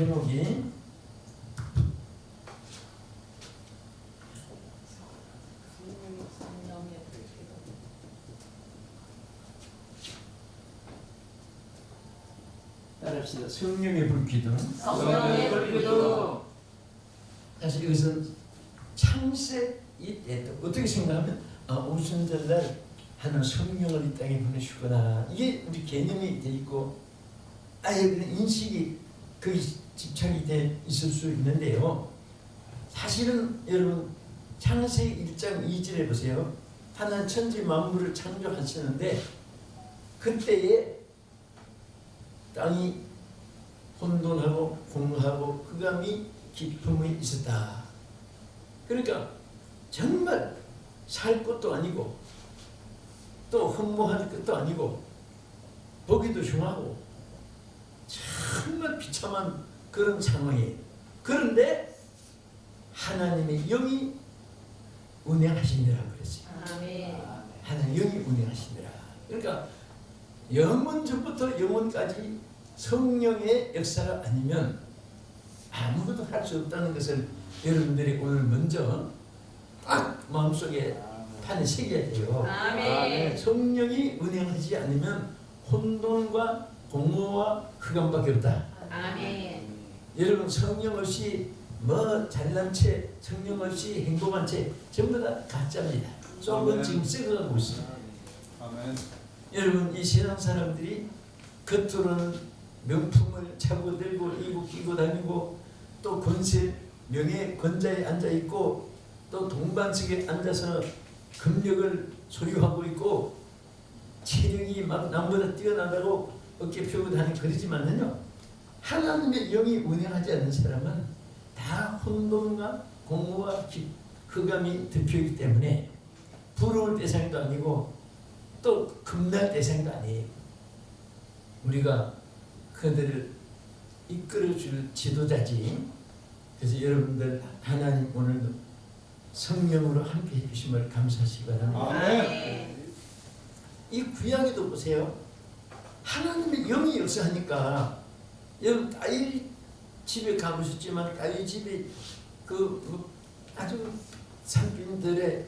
제목이 따라합시다. 성령의 불기둥. 성령의 불기둥. 사실 이것은 창세이 때 어떻게 생각하면 오순절날 하나님 성령을 이 땅에 보내시구나, 이게 우리 개념이 돼 있고 아예 그런 인식이 그 집착이 돼 있을 수 있는데요. 사실은 여러분 창세기 1장 2절에 보세요. 하나님 천지 만물을 창조하시는데 그때에 땅이 혼돈하고 공허하고 흑암이 깊음이 있었다. 그러니까 정말 살 것도 아니고 또 흠모할 것도 아니고 보기도 흉하고 정말 비참한 그런 상황이에요. 그런데 하나님의 영이 운행하시니라 그랬어요. 아멘. 하나님 영이 운행하시니라. 그러니까 영원 전부터 영원까지 성령의 역사가 아니면 아무것도 할 수 없다는 것을 여러분들이 오늘 먼저 딱 마음속에 판에 새겨야 돼요. 아멘. 성령이 운행하지 않으면 혼돈과 공허와 흑암밖에 없다. 아멘. 여러분 성령 없이 뭐 잘난 채, 성령 없이 행복한 채 전부 다 가짜입니다. 썩은 지금 썩어가고 있습니다. 아멘. 여러분 이 세상 사람들이 겉으로는 명품을 차고 들고 이고 끼고 다니고 또 권세 명예 권자에 앉아 있고 또 동반석에 앉아서 금력을 소유하고 있고 체력이 막 남보다 뛰어나다고 어깨 펴고 다니고 그러지만은요, 하나님의 영이 운행하지 않는 사람은 다 혼돈과 공허와 흑암이 덮여있기 때문에 부러울 대상도 아니고 또 금날 대상도 아니에요. 우리가 그들을 이끌어줄 지도자지. 그래서 여러분들 하나님 오늘도 성령으로 함께 해주심을 감사하시기 바랍니다. 아멘. 이 구약에도 보세요. 하나님의 영이 역사하니까 여러분 다윗 집에 가보셨지만 다윗 집이 아주 산빈들의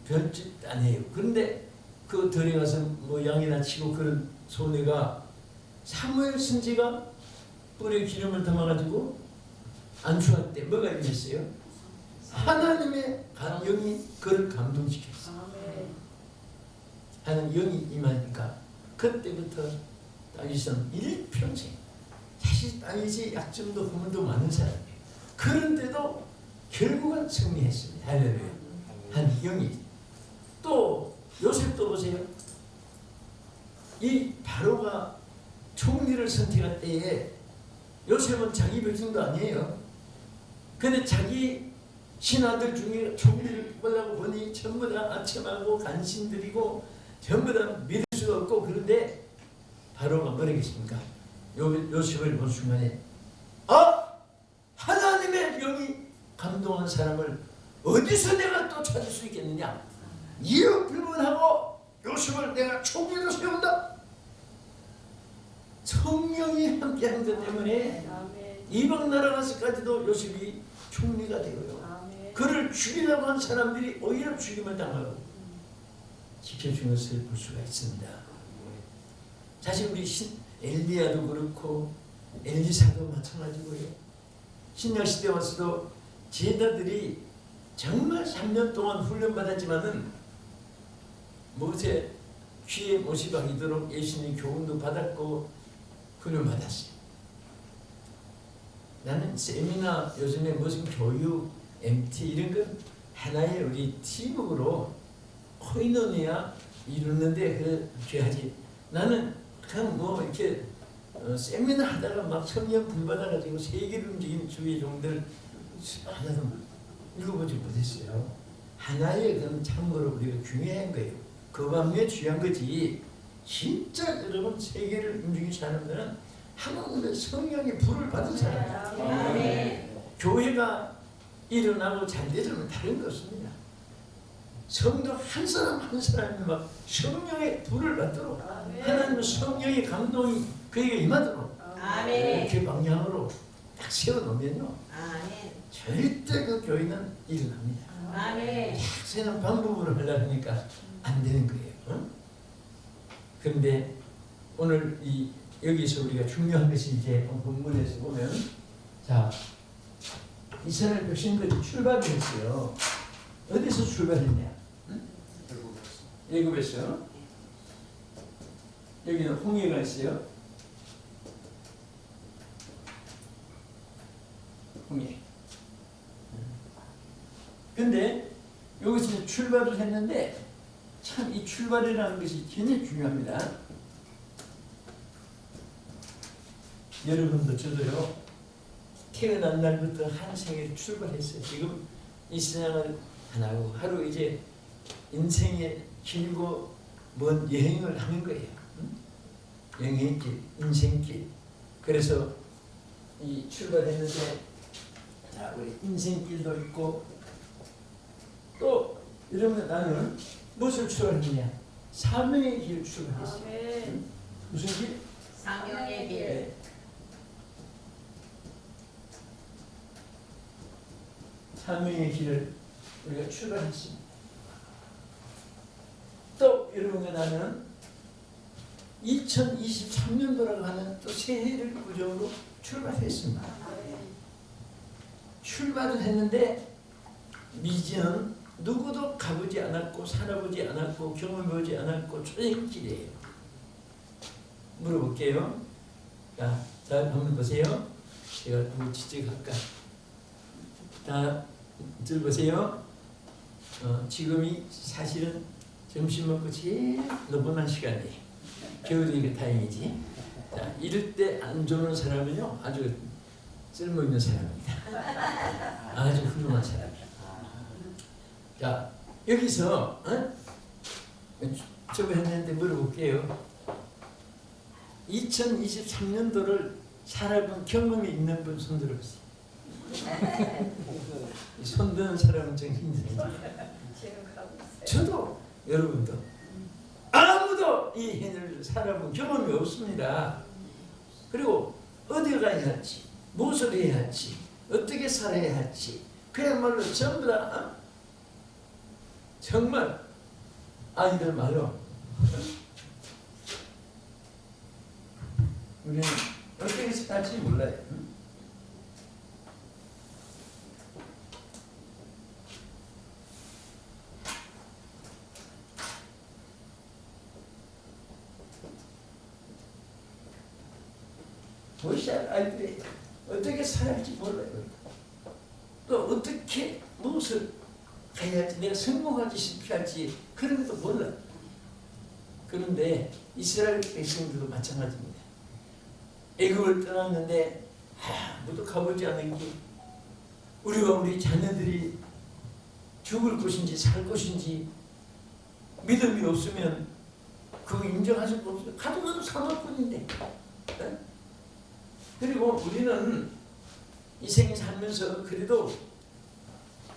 별짓 아니에요. 그런데 그 들에 가서 뭐 양이나 치고 그런 소내가 사무엘 선지가 뿔에 기름을 담아가지고 안수할 때 뭐가 일어났어요? 하나님의 영이 그를 감동시켰어요. 하나님 영이 임하니까 그때부터 다윗은 일평생, 사실 다윗이 약점도 허물도 많은 사람이에요. 그런데도 결국은 승리했습니다. 할렐루야. 하나님 영이. 또 요셉도 보세요. 이 바로가 총리를 선택할 때에 요셉은 자기 백성도 아니에요. 근데 자기 신하들 중에 총리를 뽑으려고 보니 전부 다 아첨하고 간신들이고 전부 다 믿을 수가 없고, 그런데 바로가 뭐라겠습니까? 요셉을 본 순간에 하나님의 영이 감동한 사람을 어디서 내가 또 찾을 수 있겠느냐? 이유 불문하고 요셉을 내가 총리로 세운다. 성령이 함께한 것 때문에 이방 나라 가서까지도 요셉이 총리가 되고요. 그를 죽이려고 한 사람들이 오히려 죽임을 당하고 지켜준 것을 볼 수가 있습니다. 사실 우리 엘리야도 그렇고 엘리사도 마찬가지고요. 신약시대 와서도 제자들이 정말 3년 동안 훈련받았지만은 모세 귀에 못이 박이도록 예수님 교훈도 받았고 훈련받았어요. 나는 세미나 요즘에 무슨 교육, MT 이런 건 하나의 우리 팀워크로 코이노니아 이루는데 그렇게 하지. 나는 그냥 뭐 이렇게 세미나 하다가 막 성령 불받아가지고 세계를 움직이는 주의 종들 하나도 읽어보지 못했어요. 하나의 그런 참고로 우리가 중요한 거예요. 그 밤에 중요한 거지. 진짜 여러분 세계를 움직이는 사람들은 하나님의 성령의 불을 받은 사람이에요. 교회가 일어나고 잘 되자면 다른 거 없습니다. 성도 한 사람 한 사람이 막 성령의 불을 받도록 하나님의 성령의 감동이 그에게 임하도록 아멘. 이렇게 방향으로 딱 세워놓으면요 아멘. 절대 그 교회는 일어납니다. 아멘. 생각 방법으로 하려니까 안 되는 거예요. 응? 그런데 오늘 여기서 우리가 중요한 것이 이제 본문에서 보면 자 이스라엘 백성들이 출발을 했어요. 어디서 출발했냐? 응? 애굽에서. 여기는 홍해가 있어요. 홍해. 근데 여기서 출발을 했는데 참 이 출발이라는 것이 굉장히 중요합니다. 여러분도 저도요 태어난 날부터 한 생에 출발했어요. 지금 이 세상을 하나고 하루 이제 인생의 길고 먼 여행을 하는 거예요. 여행길, 인생길. 그래서 이 출발했는데 자 우리 인생길도 있고 또 여러분 나는 무엇을 출발했냐? 사명의 길을 출발했어요. 아멘. 무슨 길? 사명의 길. 네. 사명의 길을 우리가 출발했습니다. 또 여러분과 나는 2023년도라고 하는 또 새해를 구정으로 출발했습니다. 출발을 했는데 미지는 누구도 가보지 않았고 살아보지 않았고 경험해보지 않았고 초행길이에요. 물어볼게요. 자, 한번 보세요. 제가 한번 지적할까? 다 들어보세요. 지금이 사실은 점심 먹고 제일 너무난 시간이에요. 겨울이니까 다행이지. 자, 이럴 때 안 좋은 사람은요 아주 쓸모있는 사람입니다. 아주 훌륭한 사람이에요. 자, 여기서 저거 했는데 물어볼게요. 2023년도를 살아본 경험이 있는 분 손 들어보세요. 손 드는 사람은 정신이 생겨요. 저도 여러분도 아무도 이 해를 살아본 경험이 없습니다. 그리고 어디 가야 할지 무엇을 해야 할지 어떻게 살아야 할지 그야말로 전부 다 정말 아이들 말로 우리는 어떻게 살지 몰라요. 보시아 아이들이 어떻게 살아야지 몰라요. 또 어떻게 무엇을 해야 할지 내가 성공할지 실패할지 그런 것도 몰라. 그런데 이스라엘 백성들도 마찬가지입니다. 애굽을 떠났는데 아무도 가보지 않은 길 우리와 우리 자녀들이 죽을 것인지 살 것인지 믿음이 없으면 그거 인정할 수가 없어요. 가져가도 사망뿐인데. 네? 그리고 우리는 이 생에 살면서 그래도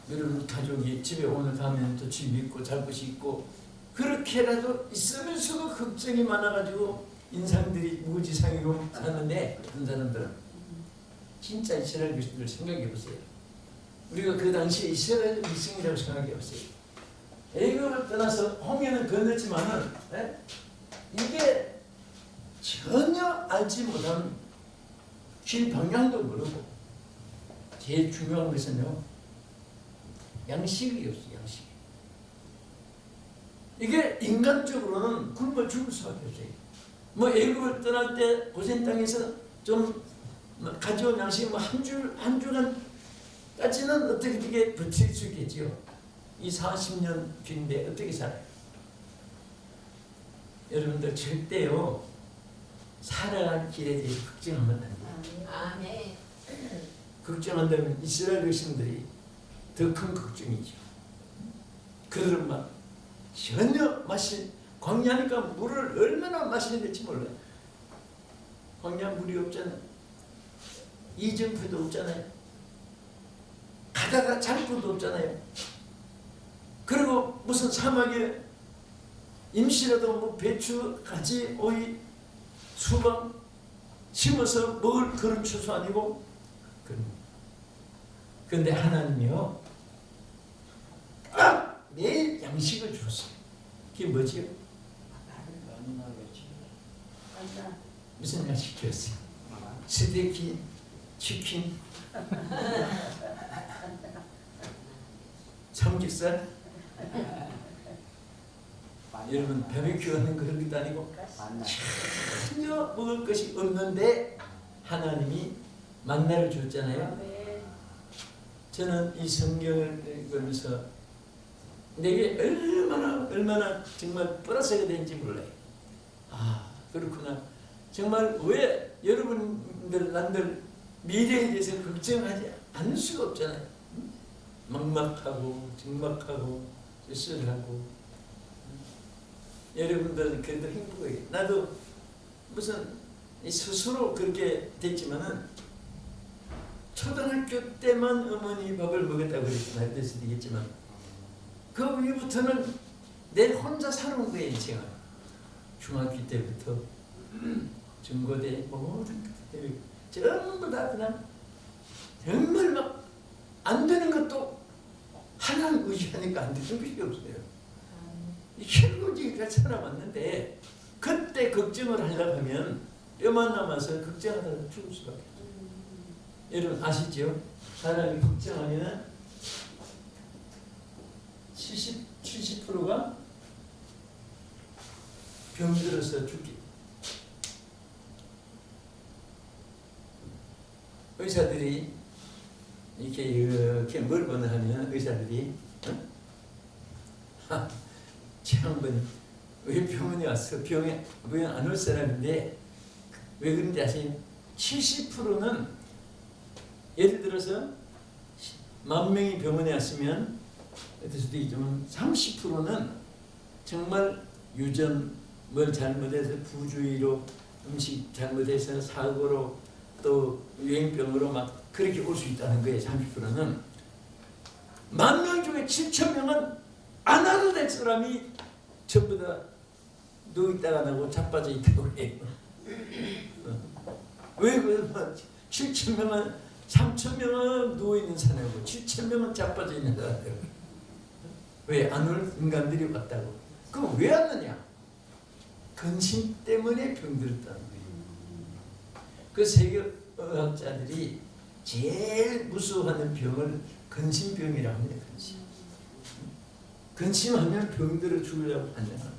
여러분 가족이 집에 오늘 가면 또 집이 있고 잘 곳이 있고 그렇게라도 있으면서도 걱정이 많아가지고 인상들이 무지상이고 사는데 어떤 사람들은 진짜 이스라엘 백성들 생각해보세요. 우리가 그 당시에 이스라엘 백성이라고 생각해보세요. 애굽을 떠나서 홍해는 건넜지만은 이게 전혀 알지 못한 길 방향도 모르고 제일 중요한 것은요 양식이 없어요. 양식. 이게 인간적으로는 굶어 죽을 수밖에 없어요. 뭐 애굽을 떠날 때 고센 땅에서 좀 가져온 양식이 뭐 한 주간까지는 어떻게 버틸 수 있겠지요. 이 40년 길인데 어떻게 살아요? 여러분들 절대요 살아갈 길에 대해서 걱정하면 안 돼요. 아멘. 걱정한다면 이스라엘 백성들이 더 큰 걱정이죠. 그들은 막 전혀 광야니까 물을 얼마나 마셔야 될지 몰라요. 광야 물이 없잖아요. 이정표도 없잖아요. 가다가 장구도 없잖아요. 그리고 무슨 사막에 임시라도 뭐 배추, 가지, 오이, 수박 심어서 먹을 그런 추수 아니고. 그런데 하나님이요 딱 매일 양식을 줬어요. 그게 뭐지요? 무슨 양식 줬어요? 스테이크, 치킨, 삼겹살. 여러분 바베큐 하는 그런 것도 아니고 전혀 먹을 것이 없는데 하나님이 만나를 줬잖아요. 저는 이 성경을 읽으면서 내게 얼마나 정말 플러스가 되는지 몰라요. 아 그렇구나. 정말 왜 여러분들 남들 미래에 대해서 걱정하지 않을 수가 없잖아요. 막막하고 적막하고 쓸쓸하고. 여러분들 그래도 행복해요. 나도 무슨 스스로 그렇게 됐지만은 초등학교 때만 어머니 밥을 먹었다고 그랬으면 될 수도 있겠지만 그 위부터는 내 혼자 살아온 거예요. 인생을. 중학교 때부터 중고대 모든 것들 전부 다 그냥 정말 막 안 되는 것도 하나님 의지하니까 안 되는 것이 없어요. 혈구지가 살아왔는데 그때 걱정을 하려고 하면 뼈만 남아서 걱정하다가 죽을 수밖에 없어요. 여러분 아시죠? 사람이 걱정하면 70%가 병들어서 죽기. 의사들이 이렇게 뭘 권하면 의사들이 지난번 왜 병원에 왔어? 병원 안 올 사람인데 왜 그런지 아세요? 70%는 예를 들어서 10,000명이 병원에 왔으면 어떨 수도 있지만 30%는 정말 유전 뭘 잘못해서 부주의로 음식 잘못해서 사고로 또 유행병으로 막 그렇게 올 수 있다는 거예요. 30%는 10,000명 중에 7,000명은 안 와도 될 사람이 전부 다 누워있다가 나고 자빠져 있다고 해요. 왜 그러면 7,000명은 3,000명은 누워있는 사람이고 7,000명은 자빠져 있는 사람이고 왜 안 올 인간들이 왔다고. 그럼 왜 왔느냐? 근심 때문에 병들었다는 거예요. 그 세계의학자들이 제일 무서워하는 병을 근심병이라고 합니다. 근심. 근심하면 병들어 죽으려고 한다.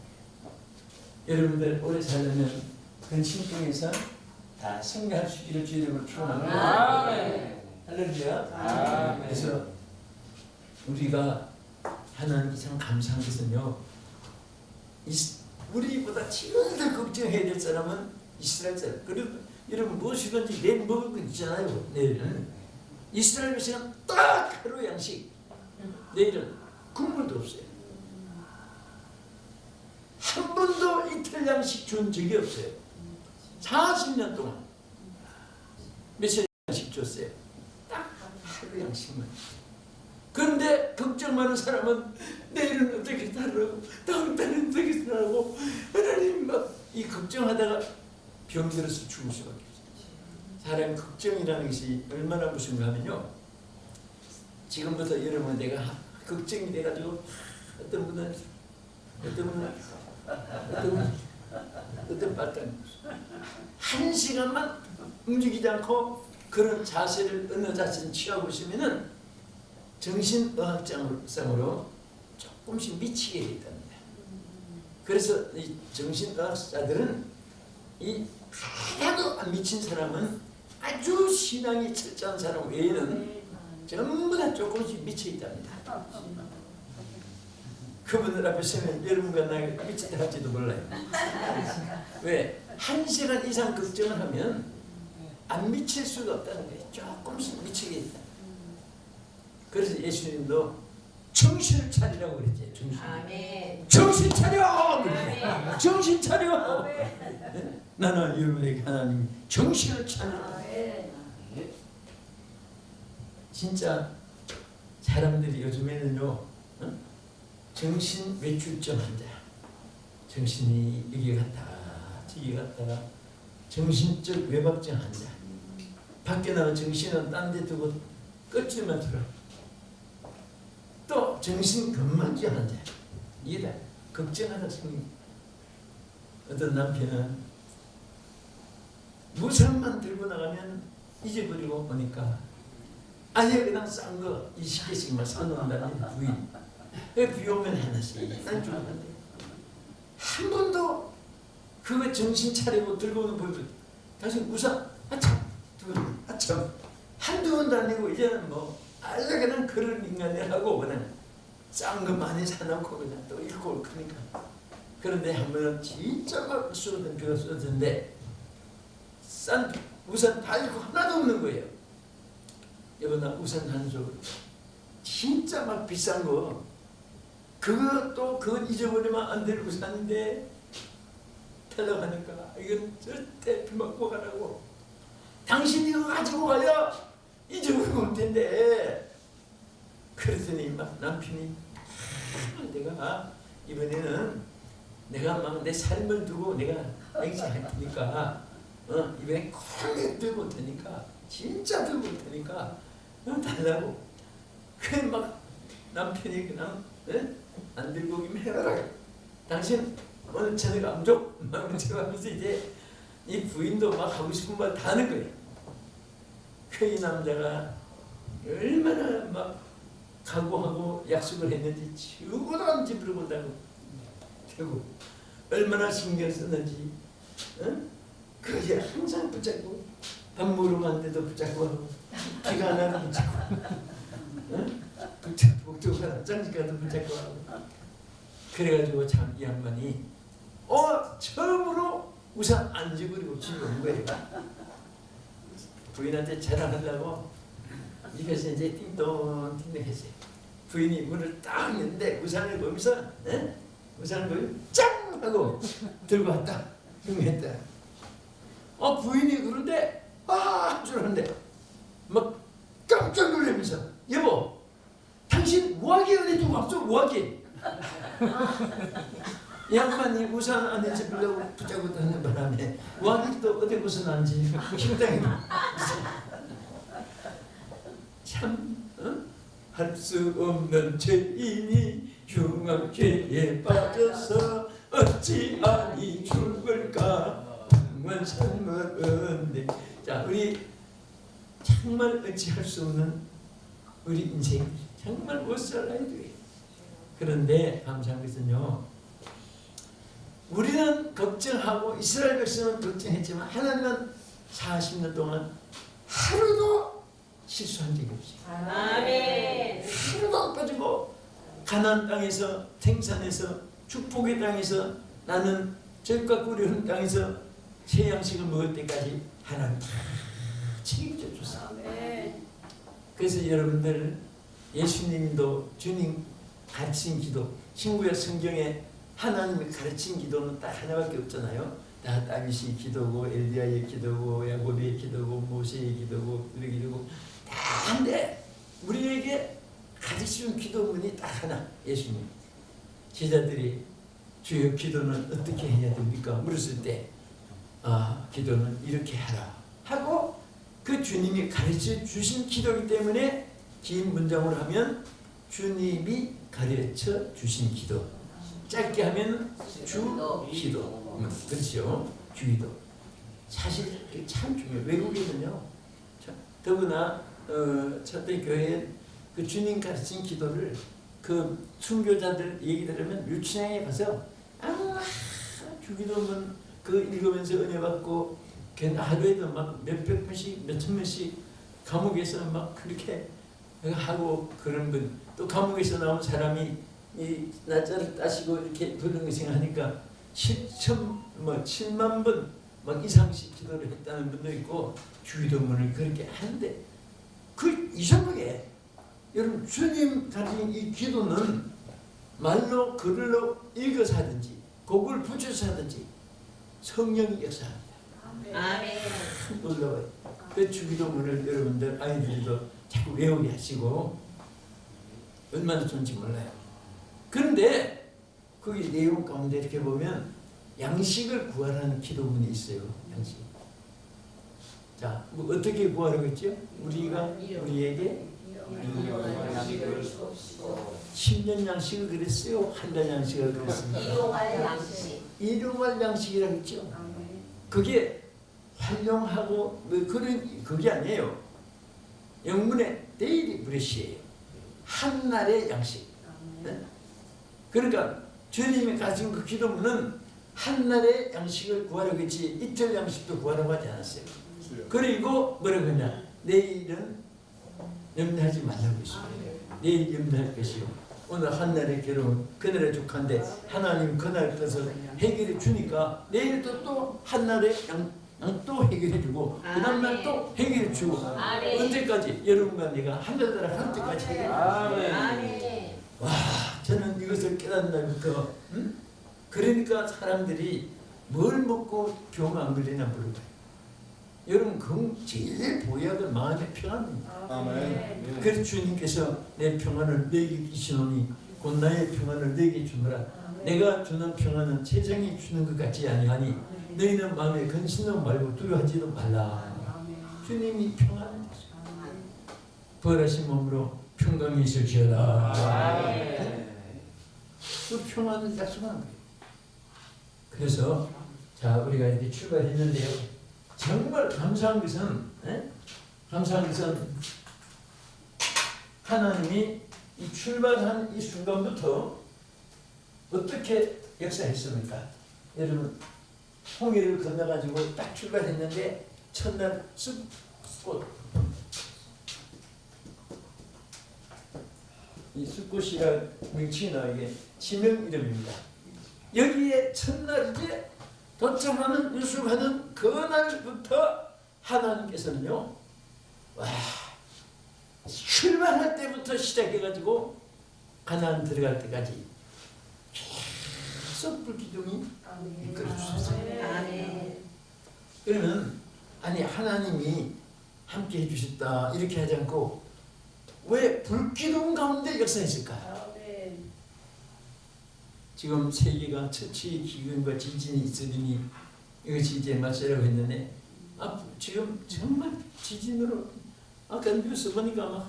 여러분들 오래 살려면 근심병에서 다 승리할 수 있기를 주님을 축원합니다. 할렐루야. 그래서 우리가 하나님께 참 감사한 것은요. 우리보다 제일 더 걱정해야 될 사람은 이스라엘 사람. 그리고 여러분 무엇이든지 내일 먹을 거 있잖아요. 내일은 이스라엘 백성은 딱 하루 양식. 내일은 국물도 없어요. 한 번도 이틀 양식 준 적이 없어요. 40년 동안 몇십 양씩 줬어요. 딱 하루 양식만. 그런데 걱정 많은 사람은 내일은 어떻게 살라고, 다음 달은 어떻게 살라고, 하나님 막 이 걱정하다가 병들어서 죽을 수밖에 없어요. 사람의 걱정이라는 것이 얼마나 무서운가 하면요. 지금부터 여러분 내가 걱정이 돼가지고 어떤 분은 발단 한 시간만 움직이지 않고 그런 자세를 어느 자세를 취하고 있으면은 정신의학상으로 조금씩 미치게 돼 있답니다. 그래서 이 정신의학자들은 이 하나도 안 미친 사람은 아주 신앙이 철저한 사람 외에는 전부 다 조금씩 미쳐 있답니다. 그분들 앞에 서면 여러분과 나에게 미치다 할지도 몰라요. 왜? 1시간 이상 걱정을 하면 안 미칠 수가 없다는 거예요. 조금씩 미치게 있다. 그래서 예수님도 정신을 차리라고 그랬지. 아멘. 정신 차려! 정신 차려! 나는 여러분에게 하나님 정신을 차려. 진짜 사람들이 요즘에는요, 정신 외출증 환자, 정신이 여기 갔다 저기 갔다가 정신적 외박증 환자. 밖에 나가 정신은 딴 데 두고 껍질만 들어. 또 정신 건망증 환자. 이게 다 걱정하다 생긴. 어떤 남편은 무상만 들고 나가면 잊어버리고 오니까 아예 그냥 싼 거 20개씩만 사놓는다는 부인. 비 오면 하나씩 난 좋아하는데 한 번도 그거 정신 차리고 들고 오는 보여줘. 당신 우산 아참 아참 한두 번도 아니고 이제는 뭐 아예 그냥 그런 인간이라고 그냥 싼 거 많이 사놓고 그냥 또 읽고 올 거니까. 그런데 한 번은 진짜 막 쏟은 비가 쏟았는데 싼 우산 다 읽고 하나도 없는 거예요. 여보 나 우산 한 줄 진짜 막 비싼 거 그것도 그건 잊어버리면 안 될 우산인데 달라가니까 이건 절대 비 맞고 가라고. 당신이 이거 가지고 가야 잊어버리고 올 텐데. 그랬더니 막 남편이 내가 이번에는 내가 막 내 삶을 두고 내가 맹세할 테니까 이번에 콜 들고 올 테니까 진짜 들고 올 테니까 달라고. 그래 막 남편이 그냥 안 들고 오기만 해봐라. 당신 오늘 저녁 안 줘? 막 하면서 이제 이 부인도 막 하고 싶은 말 다 하는 거예요. 그 이 남자가 얼마나 막 각오하고 약속을 했는지 죽어도 안 집으로 본다고 되고 얼마나 신경 썼는지 그게 항상 붙잡고 밥 먹으러 갔는데도 붙잡고 하고 비가 안 와도 붙잡고 붙잡고 복도 가서 화장실 가도 붙잡고 하고 그래가지고 참 이 양반이 처음으로 우산 안 집으리고 집에 온 거예요. 부인한테 자랑하려고 입에서 이제 띵동 했어요. 부인이 문을 딱 열는데 우산을 보면서 우산을 보면 짱 하고 들고 왔다. 흥했다. 부인이 그런데 줄었는데 막 깜짝 놀라면서 여보 당신 뭐하게 어디 두고 왔어? 뭐하게? 양반이 우산 안에 집으려고 붙잡고 다니는 바람에 뭐하게 또 어디 벗어난지 식당에 참 할 수 없는 죄인이 흉악죄에 빠져서 어찌 아니 죽을까 정말 삶은 없네. 자 우리 정말 어찌할 수 없는 우리 인생 정말 못 살아야 돼. 그런데 감사한 것은요 우리는 걱정하고 이스라엘 백성은 걱정했지만 하나님은 40년 동안 하루도 실수한 적이 없어요. 아멘. 하루도 안 빠지고 가나안 땅에서 생산해서 축복의 땅에서 나는 적과 꿀이 흐른 땅에서 새 양식을 먹을 때까지 하나님 다 책임져 줬어요. 아멘. 그래서 여러분들 예수님도 주님 가르친 기도 신구약 성경에 하나님이 가르친 기도는 딱 하나밖에 없잖아요. 다 다윗의 기도고 엘리야의 기도고 야곱의 기도고 모세의 기도고 그의 기도고 다 한데 우리에게 가르치는 기도문이 딱 하나. 예수님 제자들이 주여 기도는 어떻게 해야 됩니까? 물었을 때 기도는 이렇게 하라 하고 그 주님이 가르쳐 주신 기도이기 때문에 긴 문장으로 하면 주님이 가르쳐 주신 기도, 짧게 하면 주기도. 그렇죠. 주기도. 사실 참 중요해요. 외국에는요. 더구나 첫째 교회에 그 주님 가르친 기도를 그 순교자들 얘기 들으면 유치장에 가서 주기도문 그 읽으면서 은혜 받고 하루에도 막 몇백 명씩 몇천 명씩 감옥에서 막 그렇게 하고 그런 분, 또 감옥에서 나온 사람이 이 날짜를 따시고 이렇게 불능승 하니까 7만 번 막 이상씩 기도를 했다는 분도 있고 주기도문을 그렇게 하는데 그 이상하게 여러분 주님 가진 이 기도는 말로 글로 읽어서 하든지 곡을 붙여서 하든지 성령이 역사합니다. 아멘. 놀라워요. 그 주기도문을 여러분들 아이들도 자꾸 외우게 하시고 얼마나 좋은지 몰라요. 그런데 거기 내용 가운데 이렇게 보면 양식을 구하라는 기도문이 있어요. 양식. 자, 뭐 어떻게 구하라고 했죠? 우리에게 10년 양식을 그랬어요? 한 달 양식을 그랬습니다. 일용할 양식. 일용할 양식이라고 했죠? 그게 활용하고 뭐 그런 그게 아니에요. 영문의 데일리 브레시예요. 한 날의 양식. 네? 그러니까 주님이 가진 그 기도문은 한 날의 양식을 구하라고 했지 이틀 양식도 구하라고 하지 않았어요. 그리고 뭐라고 했냐? 내일은 염려하지 말라고 했어요. 내일 염려할 것이요. 오늘 한날의 괴로움 그날의 족한데 하나님 그날 것을 해결해 주니까 내일도 또 한날의 또 해결해 주고 그 다음날 또 해결해 주고 언제까지? 여러분과 내가 하늘나라 할 때까지 해결해 아멘. 와, 저는 이것을 깨닫는 날부터 그러니까 사람들이 뭘 먹고 병 안 걸리나 물어봐요. 여러분 제일 보약은 마음의 평안입니다. 아멘. 그래서 주님께서 내 평안을 내게 주시노니 곧 나의 평안을 내게 주노라. 내가 주는 평안은 세상이 주는 것 같지 아니하니 너희는 마음에 근심도 말고 두려워하지도 말라. 주님이 평안을 주시고 부활하신 몸으로 평강이 있을지어다. 그 평안을 약속하는 거예요. 그래서 자 우리가 이렇게 출발했는데요. 정말 감사한 것은 하나님이 이 출발한 이 순간부터 어떻게 역사했습니까? 여러분 홍해를 건너가지고 딱 출발했는데 첫날 숫꽃 이 숫꽃이라 명칭이나 이게 지명 이름입니다. 여기에 첫날 이제 도착하는 유숙하는 그날부터 하나님께서는요, 와 출발할 때부터 시작해가지고 가나안 들어갈 때까지 계속 불기둥이 이끌어 주셨어요. 그러면 아니 하나님이 함께 해주셨다 이렇게 하지 않고 왜 불기둥 가운데 역사했을까? 지금 세계가 처치 기근과 지진이 있으니 이것이 이제 말세라고 했는데 지금 정말 지진으로 아까 뉴스 보니까 막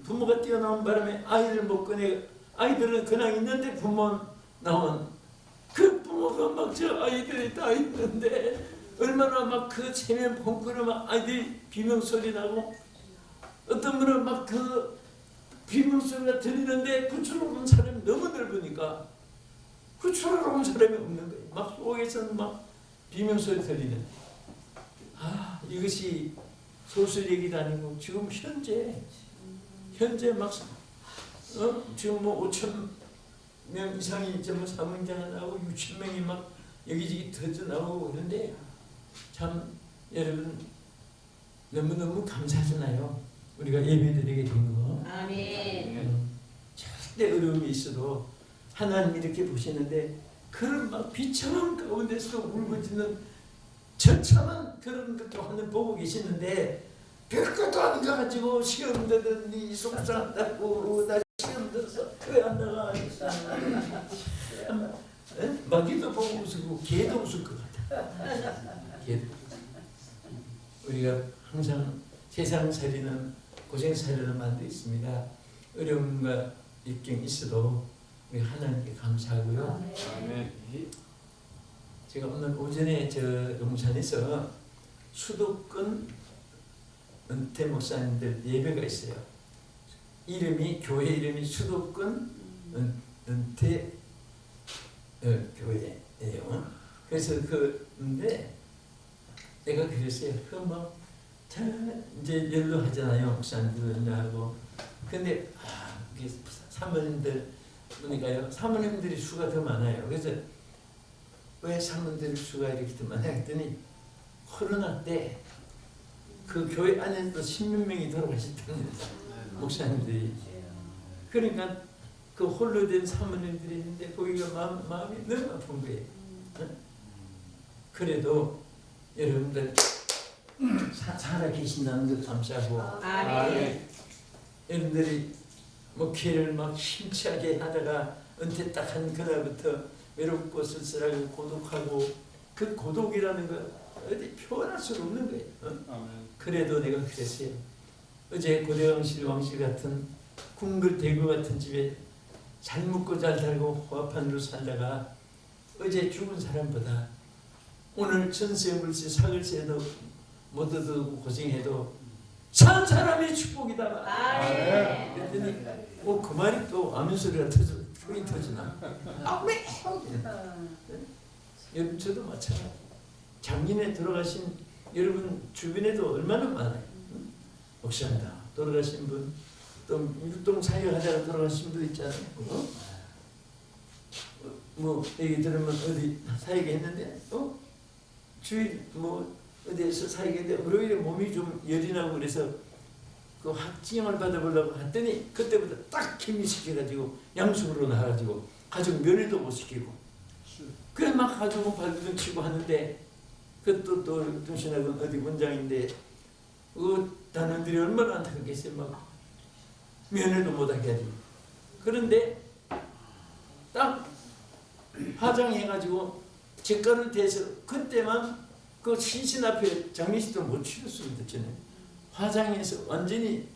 부모가 뛰어나온 바람에 아이를 못 꺼내 아이들은 그냥 있는데 부모 나온 그 부모가 막 저 아이들이 다 있는데 얼마나 막 그 체면 펑크로 막 아이들이 비명소리 나고 어떤 분은 막 그 비명소리가 들리는데 구출로 온 사람이 너무 넓으니까 구출로 온 사람이 없는 거예요. 막 속에서는 막 비명소리 들리는데 이것이 소설 얘기도 아니고 지금 현재 막 지금 뭐 5천 명 이상이 이제 뭐 사망자가 나오고 6천 명이 막 여기저기 터져 나오고 그런데 참 여러분 너무너무 감사하잖아요. 우리가 예배드리게 된 거. 아멘. 절대 어려움이 있어도 하나님 이렇게 보시는데 그런 막 비참한 가운데서도 울부짖는 처참한 그런 것도 하나님 보고 계시는데 별것도 안 가가지고 시험 들더니 속상하다고 나 시험 들어서 왜 안 나가 마귀도 보고 웃고 개도 웃을 것 같아. 개도. 우리가 항상 세상 살이는 고생살이는 만돼 있습니다. 어려움과 입경이 있어도 우리 하나님께 감사하고요. 제가 오늘 오전에 저 용산에서 수도권 은퇴 목사님들 예배가 있어요. 교회 이름이 수도권 은퇴 교회예요. 그래서 근데 내가 그랬어요. 이제 연로하잖아요. 목사님들하고. 근데 사모님들 보니까요. 사모님들이 수가 더 많아요. 그래서 왜 사모님들 수가 이렇게 더 많아 했더니 코로나 때 그 교회 안에서 10몇 명이 돌아가셨답니다. 목사님들이. 그러니까 그 홀로 된 사모님들이 있는데 거기가 마음이 너무 아픈 거예요. 그래도 여러분들 살아 계신다는 것 감사하고 아멘. 여러분들이 목회를 막 힘차게 하다가 은퇴 딱 한 그날부터 외롭고 쓸쓸하고 고독하고 그 고독이라는 거 어디 표현할 수가 없는 거예요. 아멘. 그래도 내가 그랬어요. 어제 고대왕실 왕실 같은 궁궐 대구 같은 집에 잘 먹고 잘 살고 호합한으로 살다가 어제 죽은 사람보다 오늘 전세 물세 사글세도 못 얻고 고생해도 산 사람이 축복이다. 아멘. 그랬더니 그 말이 또 아멘 소리가 소리 터지나? 아멘. 여러분 저도 마찬가지. 작년에 돌아가신 여러분 주변에도 얼마나 많아요. 목사입니다. 돌아가신 분, 또 율동 사역하다가 돌아가신 분 있잖아요. 뭐 얘기 들으면 어디 사역했는데 주일 뭐 어디에서 사역했는데 월요일에 몸이 좀 열이 나고 그래서 그 확진을 받아보려고 했더니 그때부터 딱 힘이 시켜가지고 양숙으로 나가가지고 가족 면회도 못 시키고 그래 막 가족은 발부둥 치고 하는데 그것도 또 동신학은 어디 원장인데 단원들이 얼마나 안타깝겠어요. 막 면회도 못하게 하지. 그런데 딱 화장해가지고 제가를 대서 그때만 그 신신 앞에 장례식도 못 치렀으면 됐잖아요. 화장해서 완전히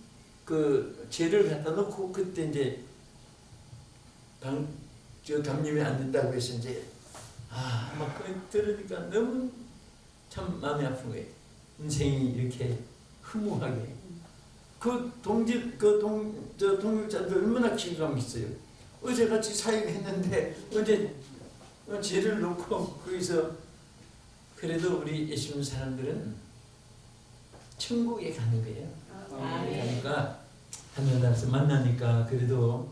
그 죄를 갖다 놓고 그때 이제 감림이 안 된다고 해서 이제 막 들으니까 너무 참 마음이 아픈 거예요. 인생이 이렇게 허무하게 동역자들 얼마나 기감 있어요. 어제 같이 사역했는데 어제 죄를 놓고 거기서 그래도 우리 예수 사람들은 천국에 가는 거예요. 그러니까 하늘나라에서 만나니까 그래도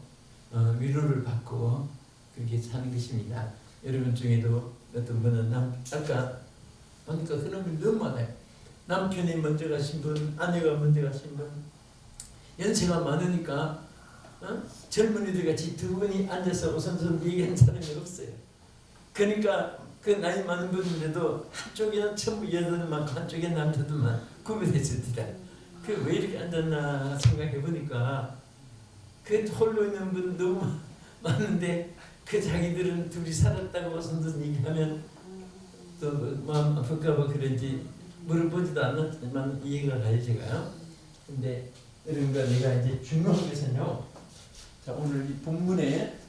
위로를 받고 그렇게 사는 것입니다. 여러분 중에도 어떤 분은 아까 보니까 그런 분 너무 많아요. 남편이 먼저 가신 분, 아내가 먼저 가신 분, 연세가 많으니까 젊은이들 같이 두 분이 앉아서 오선선 얘기하는 사람이 없어요. 그러니까 그 나이 많은 분인데도 한쪽에는 전부 여자들 많고 한쪽에 남자들만 구분했습니다. 그 왜 이렇게 앉았나 생각해 보니까 그 홀로 있는 분 너무 많은데 그 자기들은 둘이 살았다고 오선선 얘기하면 또 마음 아플까봐 그런지 물어보지도 않았지만 이해가 가요 제가요. 근데 그러니까 내가 이제 중요한 것은요. 자 오늘 이 본문의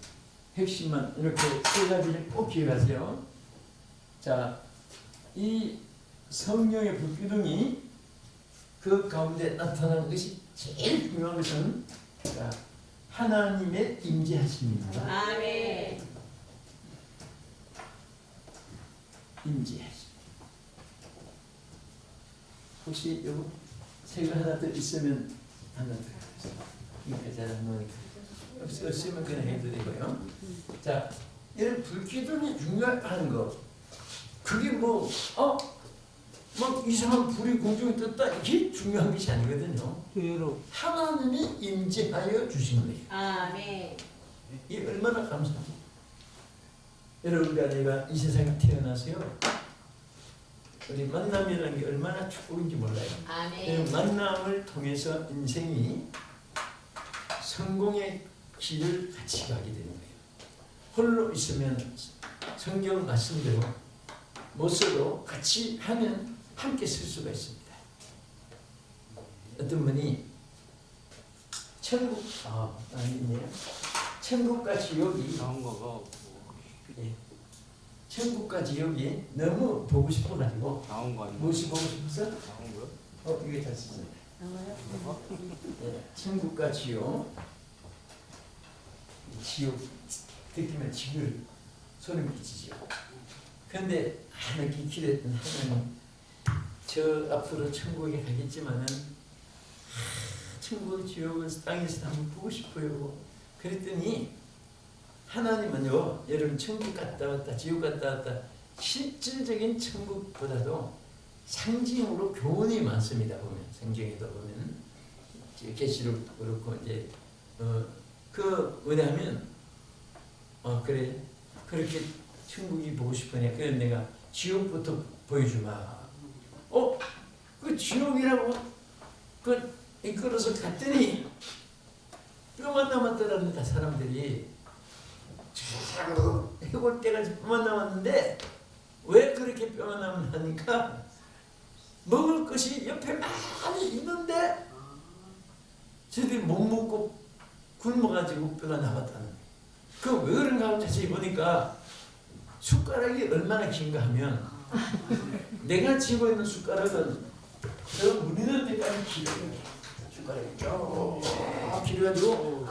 핵심만 이렇게 세 가지를 꼭 기억하세요. 자, 이 성령의 불기둥이 그 가운데 나타나는 것이 제일 중요한 것은 자, 하나님의 임재하심입니다. 아멘. 임재하심. 혹시 요거 색을 하나 더 있으면 하나 더 이렇게 잘 한번 없으면 그냥 해도 되고요. 자, 이런 불기둥이 중요한 거 그게 막 이상한 불이 공중에 떴다 이게 중요한 것이 아니거든요. 하나님이 임재하여 주신 거예요. 아멘. 이 얼마나 감사합니다. 여러분과 내가 이 세상에 태어나서요. 우리 만남이라는 게 얼마나 축복인지 몰라요. 아멘. 만남을 통해서 인생이 성공의 길을 같이 가게 되는 거예요. 홀로 있으면 성경 말씀대로 못 써도 같이 하면 함께 쓸 수가 있습니다. 어떤 분이 천국 아니네요. 천국과 지옥이 나온 거가 예. 천국과 지옥이 너무 보고 싶어가지고 나온 거 아니야? 무엇이 보고 싶었어? 나온 거야? 이게 다 썼어요. 예. 천국과 지옥. 지옥 듣기만 지글 소름 끼치죠. 그런데 하나님께 기도했던 하나님, 저 앞으로 천국에 가겠지만은 천국 지옥을 땅에서 한번 보고 싶어요. 그랬더니 하나님은요, 여러분 천국 갔다 왔다 지옥 갔다 왔다 실질적인 천국보다도 상징으로 교훈이 많습니다. 보면 성경에도 보면 계시록 그렇고 이제 왜냐하면 그래 그렇게 천국이 보고 싶으냐. 그래서 내가 지옥부터 보여주마. 그 지옥이라고 이끌어서 갔더니 뼈만 남았더랍니다. 사람들이 해골 때가 뼈만 남았는데 왜 그렇게 뼈만 남았냐니까 먹을 것이 옆에 많이 있는데 저들이 못 먹고 굶어가지고 뼈가 나왔다는 거예요. 그 왜 그런가 하고 자세히 보니까 숟가락이 얼마나 긴가 하면 내가 쥐고 있는 숟가락은 저 무리는 데까지 길어요. 숟가락이 쭉 길어가지고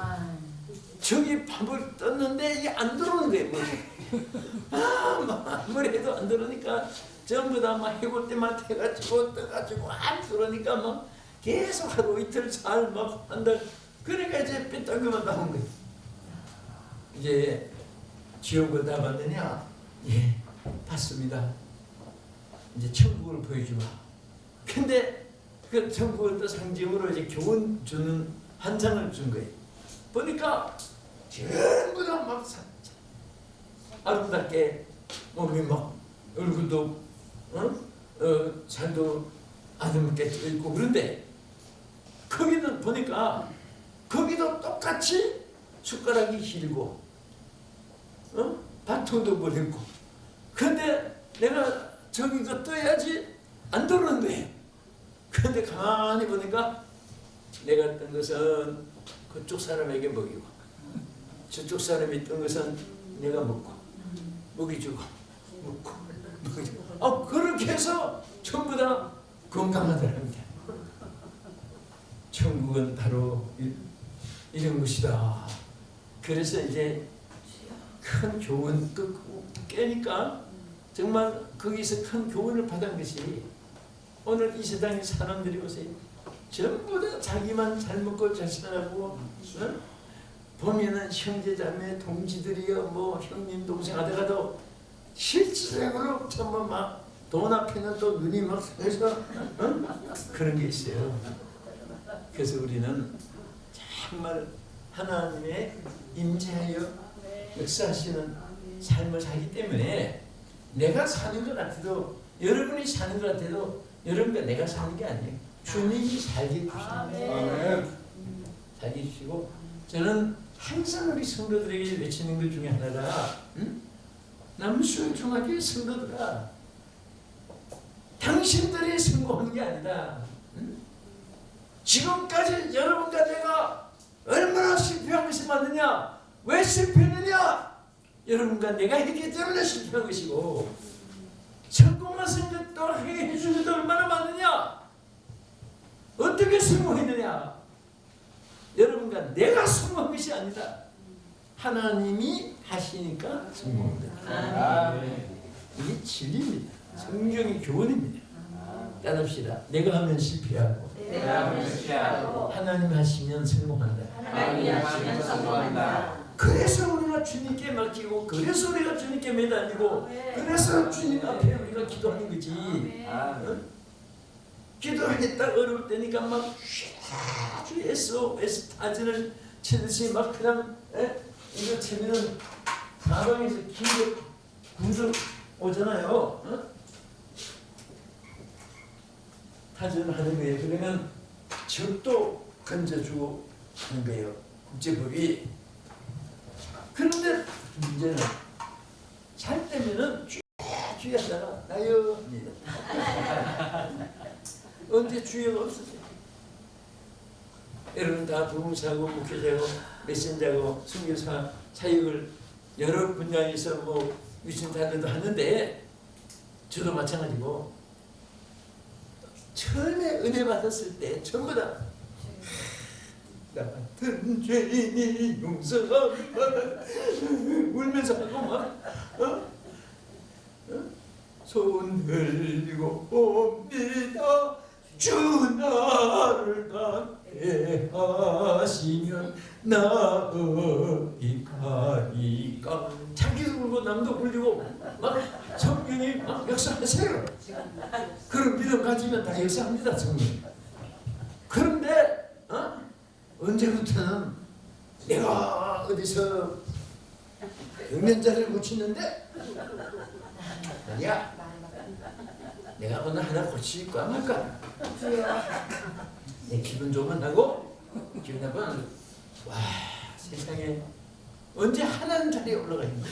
저기 밥을 떴는데 이게 안 들어오는 거예요. 아무리 해도 안 들어오니까 전부 다 막 해볼 때마다 해가지고 떠가지고 안 들어오니까 막 계속 하루 이틀 잘 막 한 달 그러니까 이제 뼈다귀만 나온 거예요. 이제 지옥을 다 봤느냐? 예, 봤습니다. 이제 천국을 보여주마. 근데 그 천국을 또 상징으로 이제 교훈 주는 한 장을 준 거예요. 보니까 전부 다 막 아름답게 몸이 막 얼굴도 살도 아름답게 떠 있고 그런데 거기는 보니까 거기도 똑같이 숟가락이 길고 바통도 버렸고 근데 내가 저기가 떠야지 안 들어오는 거예요. 근데 가만히 보니까 내가 뜬 것은 그쪽 사람에게 먹이고 저쪽 사람이 뜬 것은 내가 먹고 먹이주고 먹고 먹이주고 그렇게 해서 전부 다 건강하더랍니다. 천국은 바로 이런 것이다. 그래서 이제 큰 교훈 깨니까 정말 거기서 큰 교훈을 받은 것이 오늘 이 세상의 사람들이 보세요. 전부 다 자기만 잘 먹고 잘 살아가고 보면은 형제자매 동지들이요 뭐 형님 동생 하다가도 실질적으로 전부 막 돈 앞에는 또 눈이 막 서서 그런 게 있어요. 그래서 우리는 정말 하나님의 임재하여 역사하시는 삶을 살기 때문에 내가 사는 것 같아도 여러분이 사는 것 같아도 여러분과 내가 사는 게 아니에요. 주님이 살게 주시는 거예요. 살게 주시고 저는 항상 우리 성도들에게 외치는 것 중에 하나가 남수중학교 성도들아 당신들이 성공한 게 아니다. 지금까지 여러분과 내가 얼마나 실패한 것이 많느냐? 왜 실패했느냐? 여러분과 내가 했기 때문에 실패한 것이고 성공한 성도 해준 것도 얼마나 많느냐? 어떻게 성공했느냐? 여러분과 내가 성공한 것이 아니다. 하나님이 하시니까 성공한 거다. 이게 진리입니다. 성경의 교훈입니다. 따릅시다. 내가 하면 실패하고 하나님 하시면 성공한다. 그래서 우리가 주님께 맡기고 그래서 우리가 주님께 매달리고 그래서 주님 앞에 우리가 기도하는 거지. 기도했다 어려울 때니까 막 아주 SOS 타진을 치듯이 막 그냥 이거 치면은 사방에서 긴급 구조 오잖아요. 타진을 하는 거예요. 그러면 적도 건져주고 하는 거예요. 국제법이. 그런데 문제는 잘 때면은 주의하다가 나요. 언제 주의가 없었어요. 여러분 다 부흥사고 목회자고 메신저고 선교사 사역을 여러 분야에서 뭐 유신단들도 하는데 저도 마찬가지고 처음에 은혜 받았을 때 전부 다 나 같은 죄인이 용서하라 울면서 하고 막 손 들고 옵니다. 주 나를 낫게 하시면 나 어디 가리까. 자기도 울고 남도 울리고 막 성령이 막 역사하세요. 그런 믿음 가지면 다 역사합니다. 성령. 그런데 언제부터는 내가 어디서 병면자를 고치는데 아니야. 내가 오늘 하나 고칠까 말까? 내 기분 좋으면 하고 기분 나쁘면 와 세상에 언제 하나님 자리에 올라가 있는 거야?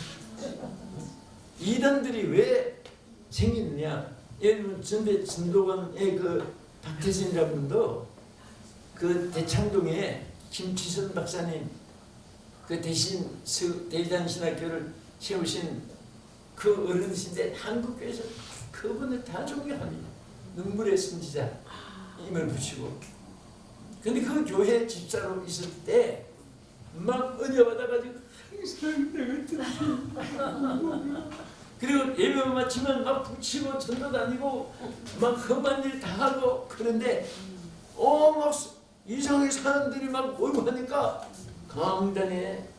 이단들이 왜 생기느냐? 예를 들면 진도관의 그 박태신이라는 분도 그 대창동에 김치선 박사님 그 대전신학교를 세우신 그 어른이신데 한국교회에서 그분을 다 존경합니다. 눈물의 선지자임을 붙이고. 근데 그 교회 집사로 있을 때 막 은혜 받아가지고 항상 내가 듣지. 그리고 예배만 마치면 막 붙이고 전도 다니고 막 험한 일 다 하고 그런데 막 이상의 사람들이 막 모이고 하니까 강단에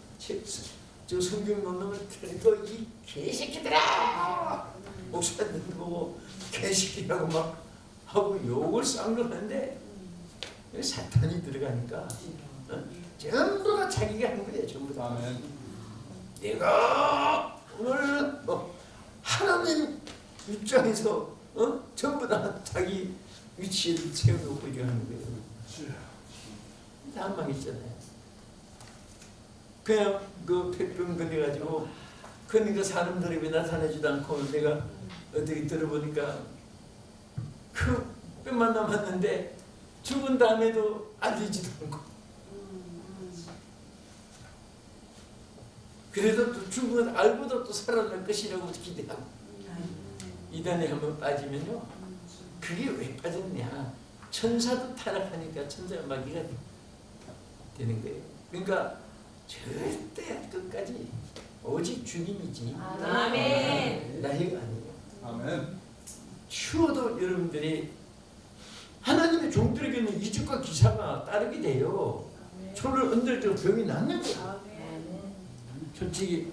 저 성경 논문을 들고 이 개새끼들아 목사님 보고 개새끼라고 막 하고 욕을 쌍욕하는데 사탄이 들어가니까 전부 다 자기가 한 거예요. 전부 다. 아멘. 내가 오늘 하나님 입장에서 전부 다 자기 위치를 채워놓고 이렇게 하는 거예요. 다 한 방 있잖아요. 그냥 그 폐병 걸려가지고 그러니까 사람들이 왜 나타나지도 않고 내가 어떻게 들어보니까 그 뼈만 남았는데 죽은 다음에도 알리지도 않고 그래도 또 죽은 건 알고도 또 살아날 것이라고 기대하고 이단에 한번 빠지면요 그게 왜 빠졌냐 천사도 타락하니까 천사가 마귀가 되는 거예요. 그러니까 절대 끝까지 오직 주님이지 아멘. 나이가 아니에요. 아멘. 추워도 여러분들이 하나님의 종들에게는 이적과 기사가 따르게 돼요. 초를 흔들고 병이 낫는 거예요. 솔직히